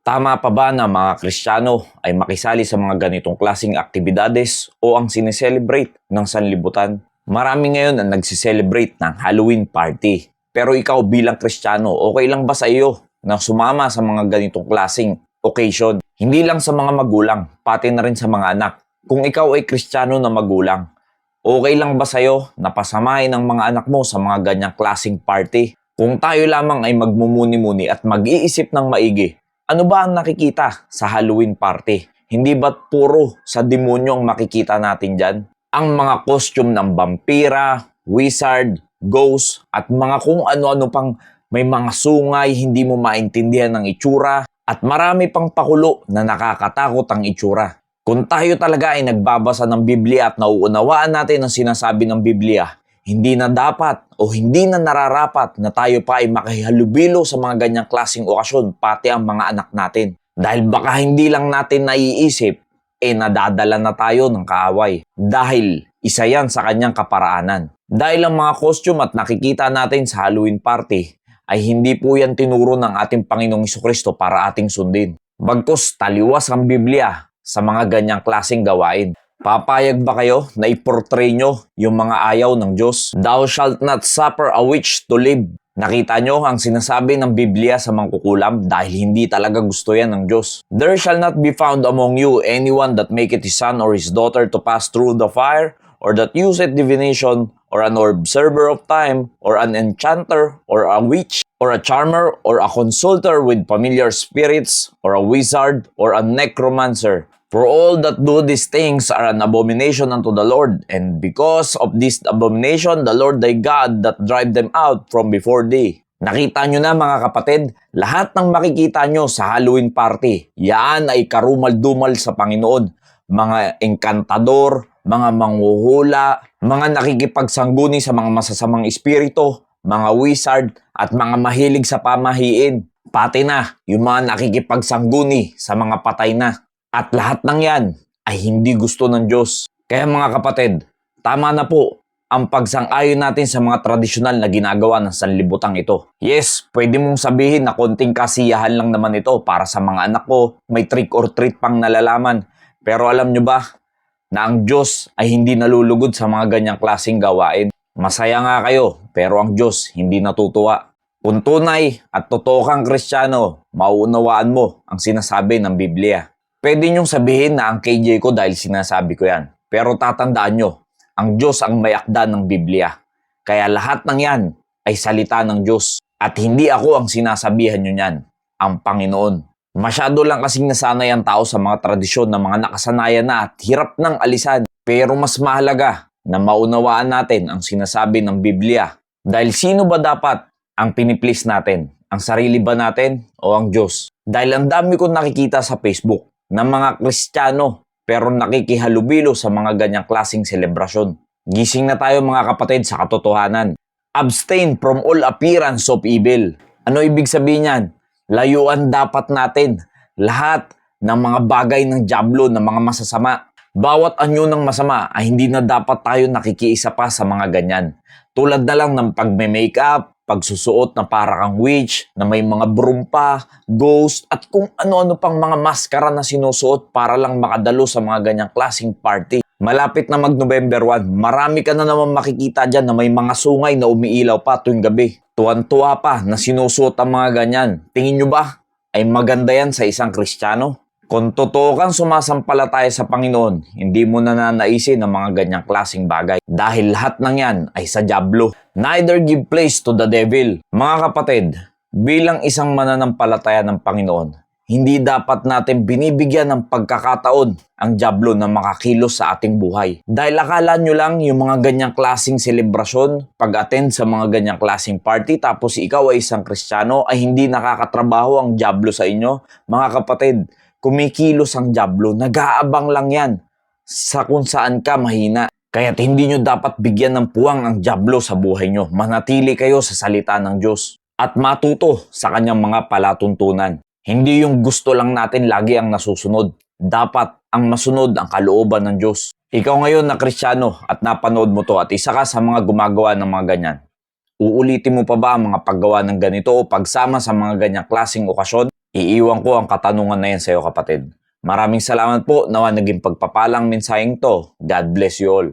Tama pa ba na mga Kristiyano ay makisali sa mga ganitong klaseng aktibidades o ang sineselebrate ng sanlibutan? Marami ngayon ang nagsiselebrate ng Halloween party. Pero ikaw bilang Kristiyano, okay lang ba sa iyo na sumama sa mga ganitong klaseng occasion? Hindi lang sa mga magulang, pati na rin sa mga anak. Kung ikaw ay Kristiyano na magulang, okay lang ba sa iyo na pasamahin ang mga anak mo sa mga ganyang klaseng party? Kung tayo lamang ay magmumuni-muni at mag-iisip ng maigi, ano ba ang nakikita sa Halloween party? Hindi ba't puro sa demonyo ang makikita natin dyan? Ang mga costume ng vampira, wizard, ghost, at mga kung ano-ano pang may mga sungay, hindi mo maintindihan ng itsura, at marami pang pakulo na nakakatakot ang itsura. Kung tayo talaga ay nagbabasa ng Biblia at nauunawaan natin ang sinasabi ng Biblia, hindi na dapat o hindi na nararapat na tayo pa ay makihalubilo sa mga ganyang klaseng okasyon, pati ang mga anak natin. Dahil baka hindi lang natin naiisip, nadadala na tayo ng kaaway. Dahil isa yan sa kanyang kaparaanan. Dahil ang mga costume at nakikita natin sa Halloween party ay hindi po yan tinuro ng ating Panginoong Jesucristo para ating sundin. Bagkus taliwas ang Biblia sa mga ganyang klaseng gawain. Papayag ba kayo na iportray nyo yung mga ayaw ng Diyos? Thou shalt not suffer a witch to live. Nakita nyo ang sinasabi ng Biblia sa mangkukulam dahil hindi talaga gusto yan ng Diyos. There shall not be found among you anyone that maketh his son or his daughter to pass through the fire, or that useth divination, or an observer of time, or an enchanter, or a witch, or a charmer, or a consulter with familiar spirits, or a wizard, or a necromancer. For all that do these things are an abomination unto the Lord, and because of this abomination, the Lord thy God that drive them out from before thee. Nakita nyo na mga kapatid, lahat ng makikita nyo sa Halloween party, yan ay karumal-dumal sa Panginoon. Mga engkantador, mga manghuhula, mga nakikipagsangguni sa mga masasamang espiritu, mga wizard, at mga mahilig sa pamahiin. Pati na yung mga nakikipagsangguni sa mga patay na. At lahat ng yan ay hindi gusto ng Diyos. Kaya mga kapatid, tama na po ang pagsang-ayon natin sa mga tradisyonal na ginagawa ng sanlibutang ito. Yes, pwede mong sabihin na konting kasiyahan lang naman ito para sa mga anak ko, may trick or treat pang nalalaman. Pero alam nyo ba na ang Diyos ay hindi nalulugod sa mga ganyang klaseng gawain? Masaya nga kayo, pero ang Diyos hindi natutuwa. Kung tunay at totoo kang Kristiyano, mauunawaan mo ang sinasabi ng Biblia. Pwede niyong sabihin na ang KJ ko dahil sinasabi ko yan. Pero tatandaan nyo, ang Diyos ang may akda ng Biblia. Kaya lahat ng yan ay salita ng Diyos. At hindi ako ang sinasabihan nyo yan, ang Panginoon. Masyado lang kasing nasanay ang tao sa mga tradisyon na mga nakasanayan na at hirap ng alisan. Pero mas mahalaga na maunawaan natin ang sinasabi ng Biblia. Dahil sino ba dapat ang piniplease natin? Ang sarili ba natin o ang Diyos? Dahil ang dami kong nakikita sa Facebook ng mga Kristiyano pero nakikihalubilo sa mga ganyang klaseng selebrasyon. Gising na tayo mga kapatid sa katotohanan. Abstain from all appearance of evil. Ano ibig sabihin yan? Layuan dapat natin lahat ng mga bagay ng dyablo, ng mga masasama. Bawat anyo ng masama ay hindi na dapat tayo nakikiisa pa sa mga ganyan. Tulad na lang ng pagme-makeup, pagsusuot na para kang witch, na may mga brumpa, ghost, at kung ano-ano pang mga maskara na sinusuot para lang makadalo sa mga ganyang klaseng party. Malapit na mag-November 1, marami ka na naman makikita dyan na may mga sungay na umiilaw pa tuwing gabi. Tuwan-tuwa pa na sinusuot ang mga ganyan. Tingin nyo ba ay maganda yan sa isang Kristiyano? Kung totoo kang sumasampalataya sa Panginoon, hindi mo na nanaisin ang mga ganyang klaseng bagay. Dahil lahat ng yan ay sa dyablo. Neither give place to the devil. Mga kapatid, bilang isang mananampalataya ng Panginoon, hindi dapat natin binibigyan ng pagkakataon ang dyablo na makakilos sa ating buhay. Dahil akala nyo lang yung mga ganyang klaseng selebrasyon, pag-attend sa mga ganyang klaseng party, tapos ikaw ay isang Kristiyano, ay hindi nakakatrabaho ang dyablo sa inyo. Mga kapatid, kumikilos ang dyablo, nag-aabang lang yan sa kung saan ka mahina. Kaya't hindi nyo dapat bigyan ng puwang ang dyablo sa buhay nyo. Manatili kayo sa salita ng Diyos at matuto sa kanyang mga palatuntunan. Hindi yung gusto lang natin lagi ang nasusunod. Dapat ang masunod ang kalooban ng Diyos. Ikaw ngayon na Kristiyano at napanood mo to at isa ka sa mga gumagawa ng mga ganyan. Uulitin mo pa ba ang mga paggawa ng ganito o pagsama sa mga ganyang klaseng okasyon? Iiwan ko ang katanungan na yan sa'yo kapatid. Maraming salamat po nawa naging pagpapalang mensaheng to. God bless you all.